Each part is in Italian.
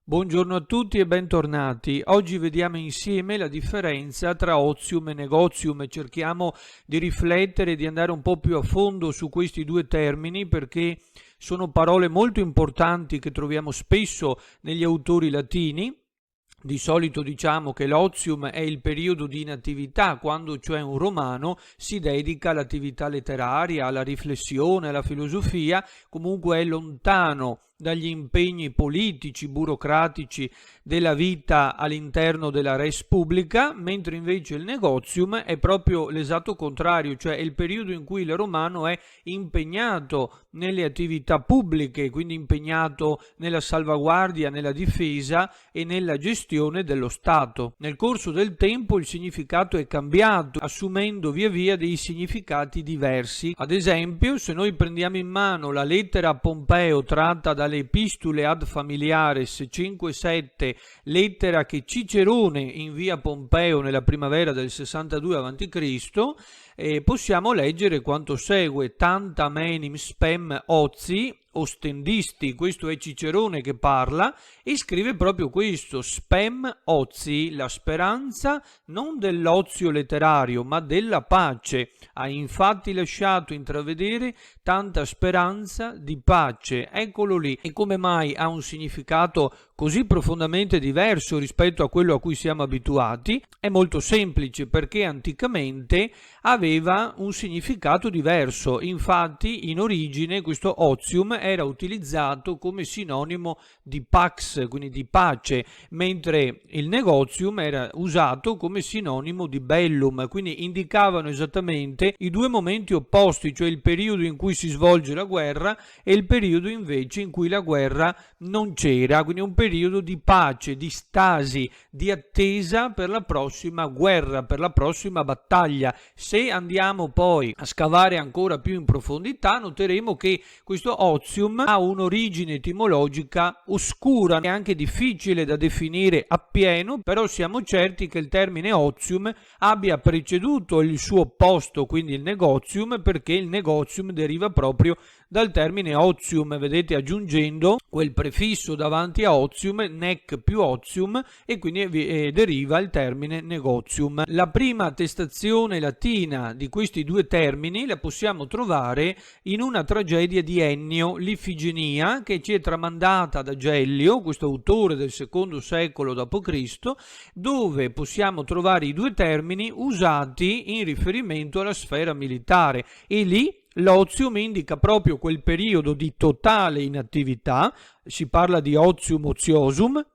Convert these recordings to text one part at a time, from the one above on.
Buongiorno a tutti e bentornati. Oggi vediamo insieme la differenza tra otium e negotium e cerchiamo di riflettere e di andare un po' più a fondo su questi due termini perché sono parole molto importanti che troviamo spesso negli autori latini. Di solito diciamo che l'otium è il periodo di inattività, quando cioè un romano si dedica all'attività letteraria, alla riflessione, alla filosofia, comunque è lontano dagli impegni politici, burocratici della vita all'interno della res publica, mentre invece il negotium è proprio l'esatto contrario, cioè è il periodo in cui il romano è impegnato nelle attività pubbliche, quindi impegnato nella salvaguardia, nella difesa e nella gestione dello Stato. Nel corso del tempo il significato è cambiato, assumendo via via dei significati diversi. Ad esempio, se noi prendiamo in mano la lettera a Pompeo tratta dalle Epistule ad Familiares 5-7, lettera che Cicerone invia a Pompeo nella primavera del 62 a.C., possiamo leggere quanto segue: tanta menim spem ozi, ostendisti. Questo è Cicerone che parla e scrive proprio questo: spem ozi, la speranza non dell'ozio letterario ma della pace. Ha infatti lasciato intravedere tanta speranza di pace. Eccolo lì. E come mai ha un significato così profondamente diverso rispetto a quello a cui siamo abituati? È molto semplice, perché anticamente aveva un significato diverso. Infatti in origine questo otium era utilizzato come sinonimo di pax, quindi di pace, mentre il negotium era usato come sinonimo di bellum, quindi indicavano esattamente i due momenti opposti, cioè il periodo in cui si svolge la guerra e il periodo invece in cui la guerra non c'era, quindi un periodo di pace, di stasi, di attesa per la prossima guerra, per la prossima battaglia. Se andiamo poi a scavare ancora più in profondità, noteremo che questo otium ha un'origine etimologica oscura e anche difficile da definire appieno, però siamo certi che il termine otium abbia preceduto il suo opposto, quindi il negotium, perché il negotium deriva proprio dal termine otium, vedete, aggiungendo quel prefisso davanti a otium, nec più otium, e quindi deriva il termine negotium. La prima attestazione latina di questi due termini la possiamo trovare in una tragedia di Ennio, l'Ifigenia, che ci è tramandata da Gellio, questo autore del secondo secolo d.C., dove possiamo trovare i due termini usati in riferimento alla sfera militare, e lì l'otium indica proprio quel periodo di totale inattività, si parla di otium otiosum,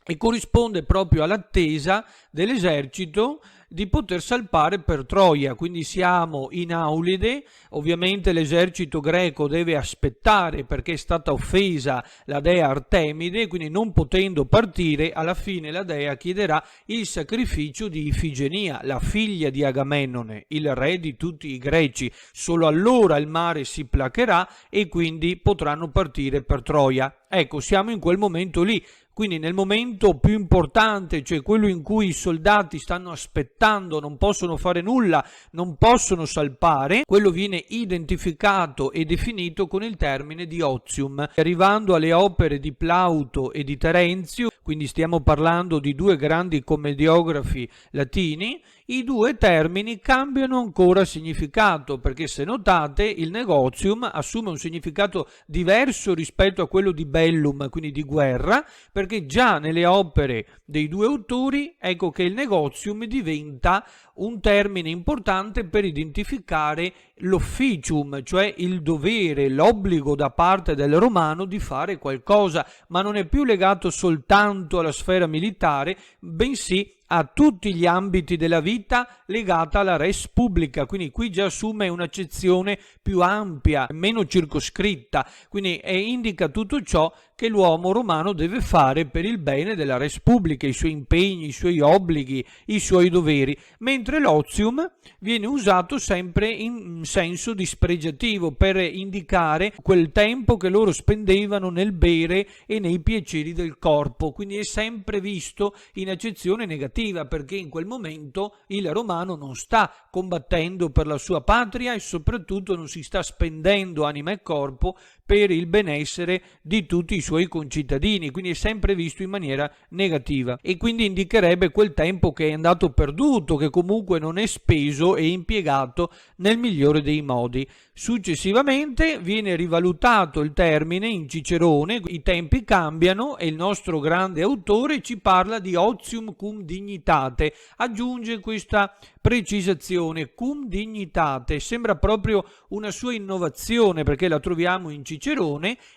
e corrisponde proprio all'attesa dell'esercito di poter salpare per Troia. Quindi siamo in Aulide, ovviamente l'esercito greco deve aspettare perché è stata offesa la dea Artemide, quindi non potendo partire, alla fine la dea chiederà il sacrificio di Ifigenia, la figlia di Agamennone, il re di tutti i greci. Solo allora il mare si placherà e quindi potranno partire per Troia. Ecco, siamo in quel momento lì. Quindi nel momento più importante, cioè quello in cui i soldati stanno aspettando, non possono fare nulla, non possono salpare, quello viene identificato e definito con il termine di otium. Arrivando alle opere di Plauto e di Terenzio, quindi stiamo parlando di due grandi commediografi latini, i due termini cambiano ancora significato, perché se notate il negotium assume un significato diverso rispetto a quello di bellum, quindi di guerra, perché già nelle opere dei due autori ecco che il negotium diventa un termine importante per identificare l'officium, cioè il dovere, l'obbligo da parte del romano di fare qualcosa, ma non è più legato soltanto alla sfera militare, bensì a tutti gli ambiti della vita legata alla res publica. Quindi qui già assume un'accezione più ampia, meno circoscritta, quindi indica tutto ciò che l'uomo romano deve fare per il bene della res publica, i suoi impegni, i suoi obblighi, i suoi doveri, mentre l'otium viene usato sempre in senso dispregiativo per indicare quel tempo che loro spendevano nel bere e nei piaceri del corpo, quindi è sempre visto in accezione negativa, perché in quel momento il romano non sta combattendo per la sua patria e soprattutto non si sta spendendo anima e corpo per il benessere di tutti i suoi concittadini, quindi è sempre visto in maniera negativa e quindi indicherebbe quel tempo che è andato perduto, che comunque non è speso e impiegato nel migliore dei modi. Successivamente viene rivalutato il termine in Cicerone, i tempi cambiano e il nostro grande autore ci parla di otium cum dignitate, aggiunge questa precisazione, cum dignitate, sembra proprio una sua innovazione perché la troviamo in Cicerone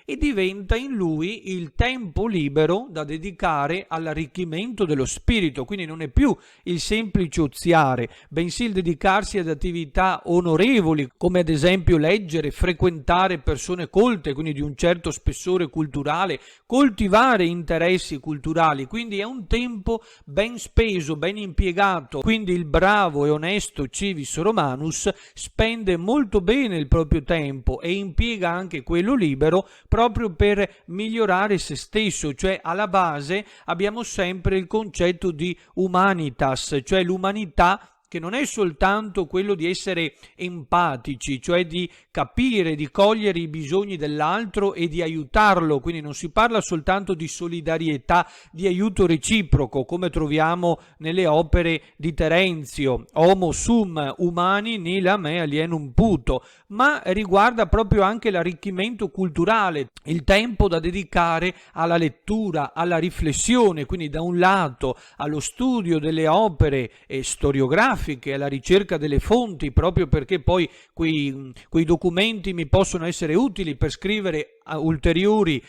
e diventa in lui il tempo libero da dedicare all'arricchimento dello spirito, quindi non è più il semplice oziare, bensì il dedicarsi ad attività onorevoli, come ad esempio leggere, frequentare persone colte, quindi di un certo spessore culturale, coltivare interessi culturali, quindi è un tempo ben speso, ben impiegato, quindi il bravo e onesto Civis Romanus spende molto bene il proprio tempo e impiega anche quello libero proprio per migliorare se stesso, cioè alla base abbiamo sempre il concetto di humanitas, cioè l'umanità che non è soltanto quello di essere empatici, cioè di capire, di cogliere i bisogni dell'altro e di aiutarlo, quindi non si parla soltanto di solidarietà, di aiuto reciproco, come troviamo nelle opere di Terenzio, homo sum humani nil a me alienum puto, ma riguarda proprio anche l'arricchimento culturale, il tempo da dedicare alla lettura, alla riflessione, quindi da un lato allo studio delle opere storiografiche, alla ricerca delle fonti, proprio perché poi quei documenti mi possono essere utili per scrivere ulteriori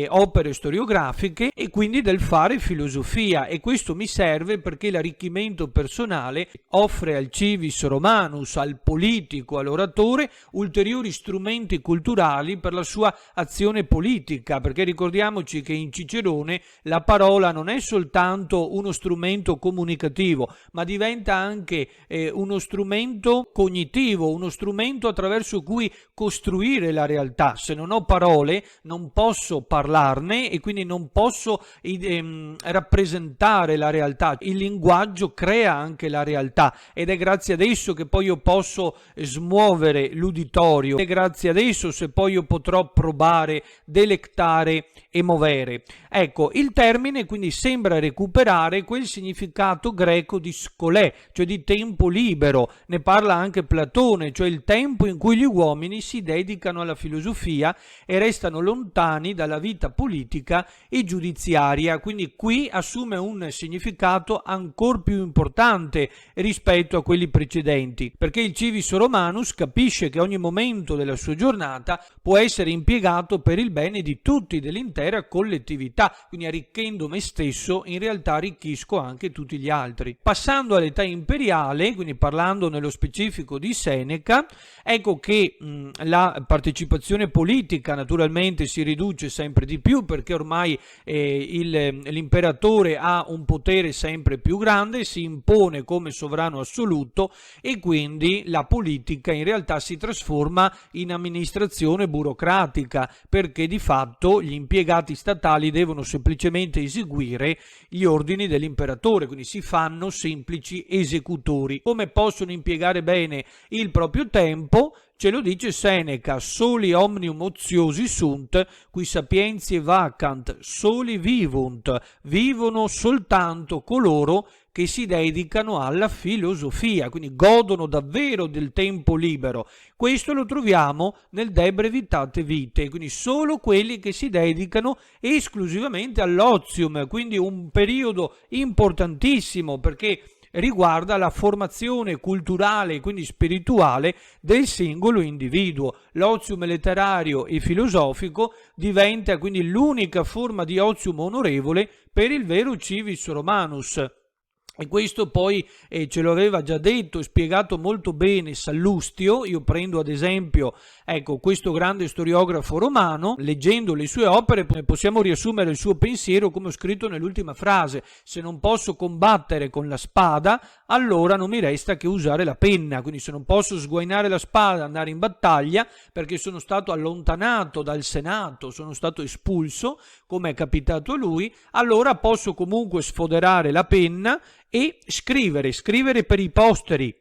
opere storiografiche, e quindi del fare filosofia, e questo mi serve perché l'arricchimento personale offre al civis romanus, al politico, all'oratore, ulteriori strumenti culturali per la sua azione politica, perché ricordiamoci che in Cicerone la parola non è soltanto uno strumento comunicativo, ma diventa anche uno strumento cognitivo, uno strumento attraverso cui costruire la realtà. Se non ho parole non posso parlarne e quindi non posso rappresentare la realtà. Il linguaggio crea anche la realtà ed è grazie ad esso che poi io posso smuovere l'uditorio, è grazie ad esso se poi io potrò probare, delectare e movere. Ecco, il termine quindi sembra recuperare quel significato greco di scolè, cioè di tempo libero. Ne parla anche Platone, cioè il tempo in cui gli uomini si dedicano alla filosofia e restano lontani dalla vita politica e giudiziaria. Quindi qui assume un significato ancor più importante rispetto a quelli precedenti, perché il civis romanus capisce che ogni momento della sua giornata può essere impiegato per il bene di tutti, dell'intera collettività, quindi arricchendo me stesso in realtà arricchisco anche tutti gli altri. Passando all'età imperiale, quindi parlando nello specifico di Seneca, ecco che la partecipazione politica naturalmente si riduce sempre di più, perché ormai l'imperatore ha un potere sempre più grande, si impone come sovrano assoluto e quindi la politica in realtà si trasforma in amministrazione burocratica, perché di fatto gli impiegati statali devono semplicemente eseguire gli ordini dell'imperatore, quindi si fanno semplici esecutori. Come possono impiegare bene il proprio tempo? Ce lo dice Seneca: soli omnium otiosi sunt, qui sapientiae vacant, soli vivunt, vivono soltanto coloro che si dedicano alla filosofia, quindi godono davvero del tempo libero. Questo lo troviamo nel De Brevitate Vitae, quindi solo quelli che si dedicano esclusivamente all'ozium, quindi un periodo importantissimo perché riguarda la formazione culturale e quindi spirituale del singolo individuo. L'ozium letterario e filosofico diventa quindi l'unica forma di ozium onorevole per il vero civis romanus. E questo poi ce lo aveva già detto e spiegato molto bene Sallustio. Io prendo ad esempio questo grande storiografo romano, leggendo le sue opere possiamo riassumere il suo pensiero come ho scritto nell'ultima frase: se non posso combattere con la spada, allora non mi resta che usare la penna. Quindi se non posso sguainare la spada e andare in battaglia perché sono stato allontanato dal Senato, sono stato espulso, come è capitato a lui, allora posso comunque sfoderare la penna e scrivere per i posteri,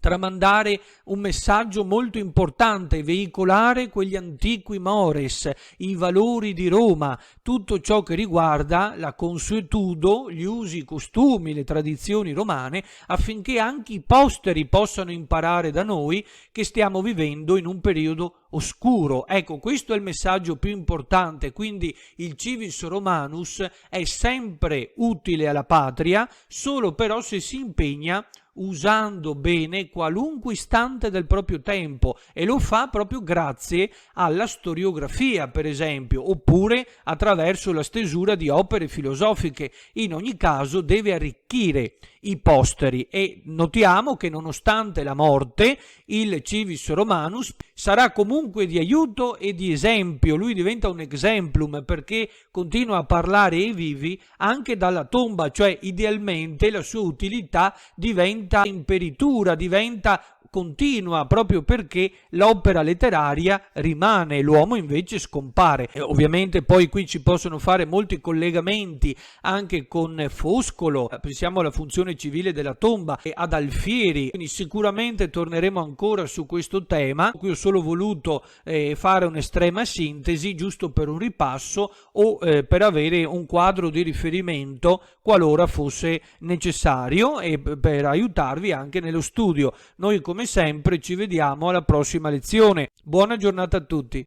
tramandare un messaggio molto importante, veicolare quegli antiqui mores, i valori di Roma, tutto ciò che riguarda la consuetudo, gli usi, i costumi, le tradizioni romane, affinché anche i posteri possano imparare da noi che stiamo vivendo in un periodo oscuro. Ecco, questo è il messaggio più importante, quindi il civis romanus è sempre utile alla patria, solo però se si impegna usando bene qualunque istante del proprio tempo, e lo fa proprio grazie alla storiografia, per esempio, oppure attraverso la stesura di opere filosofiche. In ogni caso deve arricchire i posteri, e notiamo che nonostante la morte il civis romanus sarà comunque di aiuto e di esempio. Lui diventa un exemplum perché continua a parlare ai vivi anche dalla tomba, cioè idealmente la sua utilità diventa imperitura, diventa continua, proprio perché l'opera letteraria rimane, l'uomo invece scompare. E ovviamente poi qui ci possono fare molti collegamenti anche con Foscolo, pensiamo alla funzione civile della tomba, e ad Alfieri, quindi sicuramente torneremo ancora su questo tema. Qui ho solo voluto fare un'estrema sintesi, giusto per un ripasso o per avere un quadro di riferimento qualora fosse necessario, e per aiutarvi anche nello studio. Noi come sempre ci vediamo alla prossima lezione. Buona giornata a tutti.